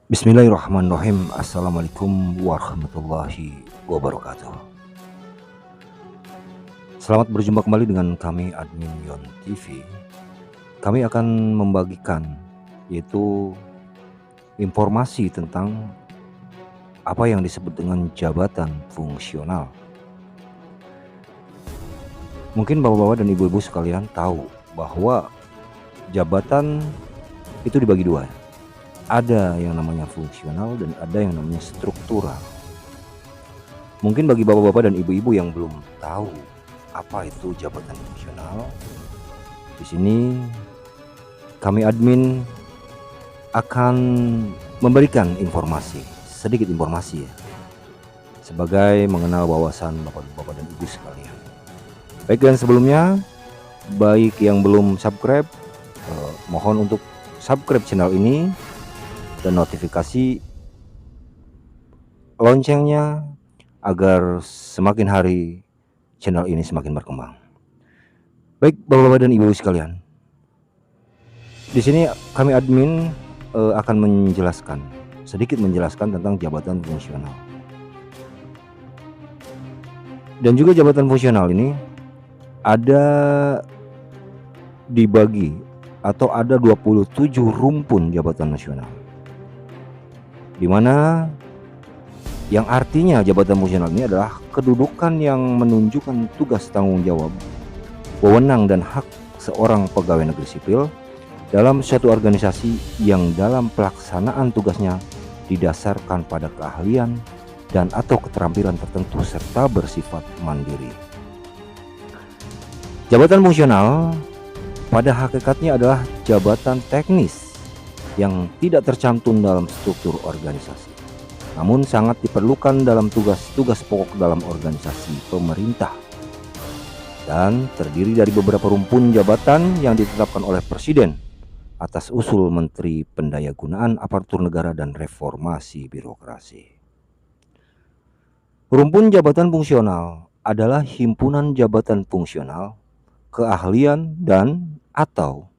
Bismillahirrahmanirrahim. Assalamualaikum warahmatullahi wabarakatuh. Selamat berjumpa kembali dengan kami admin Yon TV. Kami akan membagikan yaitu informasi tentang apa yang disebut dengan jabatan fungsional. Mungkin bapak-bapak dan ibu-ibu sekalian tahu bahwa jabatan itu dibagi dua. Ada yang namanya fungsional dan ada yang namanya struktural. Mungkin bagi bapak-bapak dan ibu-ibu yang belum tahu apa itu jabatan fungsional, di sini kami admin akan memberikan sedikit informasi ya, sebagai mengenal wawasan bapak-bapak dan ibu sekalian. Baik, dan sebelumnya, baik yang belum subscribe, mohon untuk subscribe channel ini dan notifikasi loncengnya agar semakin hari channel ini semakin berkembang. Baik, bapak-bapak dan ibu sekalian, di sini kami admin akan sedikit menjelaskan tentang jabatan fungsional. Dan juga jabatan fungsional ini ada dibagi atau ada 27 rumpun jabatan nasional, di mana yang artinya jabatan fungsional ini adalah kedudukan yang menunjukkan tugas tanggung jawab, wewenang dan hak seorang pegawai negeri sipil dalam suatu organisasi yang dalam pelaksanaan tugasnya didasarkan pada keahlian dan atau keterampilan tertentu serta bersifat mandiri. Jabatan fungsional pada hakikatnya adalah jabatan teknis yang tidak tercantum dalam struktur organisasi, namun sangat diperlukan dalam tugas-tugas pokok dalam organisasi pemerintah, dan terdiri dari beberapa rumpun jabatan yang ditetapkan oleh Presiden atas usul Menteri Pendayagunaan Aparatur Negara dan Reformasi Birokrasi. Rumpun jabatan fungsional adalah himpunan jabatan fungsional, keahlian dan atau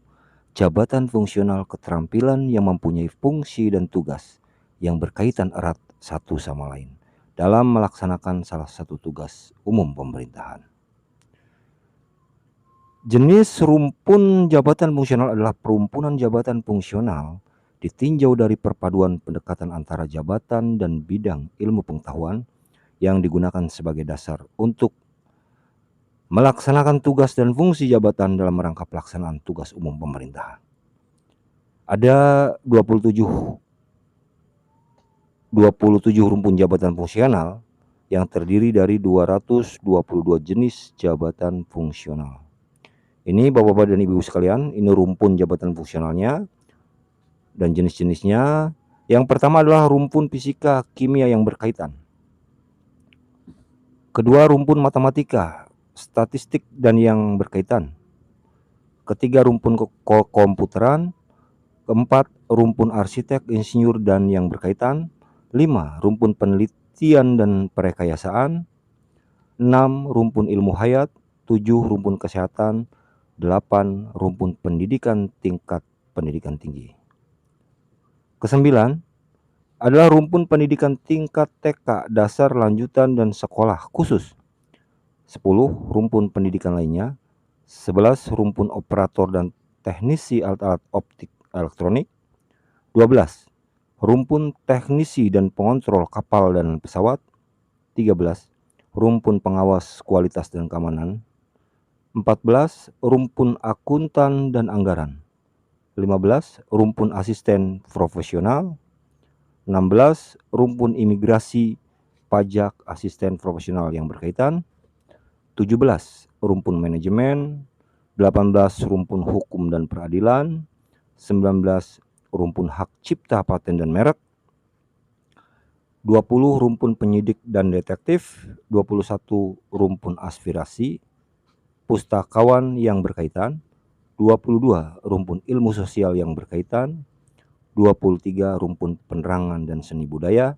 jabatan fungsional keterampilan yang mempunyai fungsi dan tugas yang berkaitan erat satu sama lain dalam melaksanakan salah satu tugas umum pemerintahan. Jenis rumpun jabatan fungsional adalah perumpunan jabatan fungsional ditinjau dari perpaduan pendekatan antara jabatan dan bidang ilmu pengetahuan yang digunakan sebagai dasar untuk melaksanakan tugas dan fungsi jabatan dalam rangka pelaksanaan tugas umum pemerintahan. Ada 27 rumpun jabatan fungsional yang terdiri dari 222 jenis jabatan fungsional. Ini bapak-bapak dan ibu sekalian, ini rumpun jabatan fungsionalnya dan jenis-jenisnya. Yang pertama adalah rumpun fisika kimia yang berkaitan. Kedua, rumpun matematika, statistik dan yang berkaitan. Ketiga, rumpun komputeran. Keempat, rumpun arsitek, insinyur dan yang berkaitan. 5, rumpun penelitian dan perekayasaan. 6, rumpun ilmu hayat. 7, rumpun kesehatan. 8, rumpun pendidikan tingkat pendidikan tinggi. Kesembilan adalah rumpun pendidikan tingkat TK, dasar, lanjutan, dan sekolah khusus. 10, rumpun pendidikan lainnya. 11, rumpun operator dan teknisi alat-alat optik elektronik. 12, rumpun teknisi dan pengontrol kapal dan pesawat. 13, rumpun pengawas kualitas dan keamanan. 14, rumpun akuntan dan anggaran. 15, rumpun asisten profesional. 16, rumpun imigrasi, pajak, asisten profesional yang berkaitan. 17, rumpun manajemen. 18, rumpun hukum dan peradilan. 19, rumpun hak cipta, paten dan merek. 20, rumpun penyidik dan detektif. 21, rumpun aspirasi, pustakawan yang berkaitan. 22, rumpun ilmu sosial yang berkaitan. 23, rumpun penerangan dan seni budaya.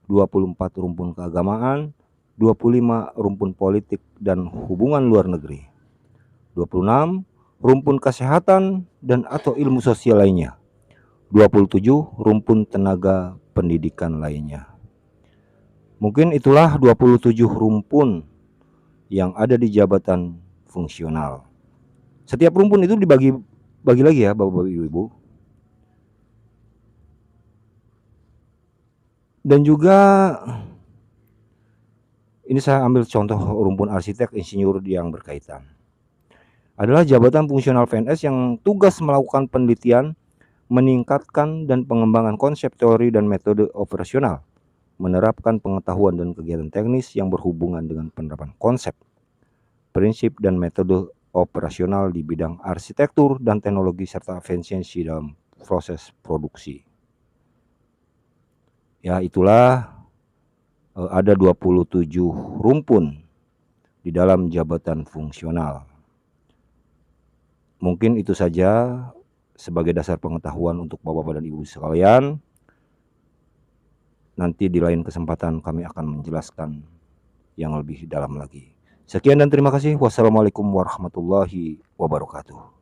24, rumpun keagamaan. 25, rumpun politik dan hubungan luar negeri. 26, rumpun kesehatan dan atau ilmu sosial lainnya. 27 rumpun tenaga pendidikan lainnya. Mungkin itulah 27 rumpun yang ada di jabatan fungsional. Setiap rumpun itu dibagi lagi ya Bapak Ibu. Dan juga ini saya ambil contoh rumpun arsitek insinyur yang berkaitan. Adalah jabatan fungsional PNS yang tugas melakukan penelitian, meningkatkan dan pengembangan konsep teori dan metode operasional, menerapkan pengetahuan dan kegiatan teknis yang berhubungan dengan penerapan konsep, prinsip dan metode operasional di bidang arsitektur dan teknologi serta efisiensi dalam proses produksi. Ya, itulah ada 27 rumpun di dalam jabatan fungsional. Mungkin itu saja sebagai dasar pengetahuan untuk Bapak dan Ibu sekalian. Nanti di lain kesempatan kami akan menjelaskan yang lebih dalam lagi. Sekian dan terima kasih. Wassalamualaikum warahmatullahi wabarakatuh.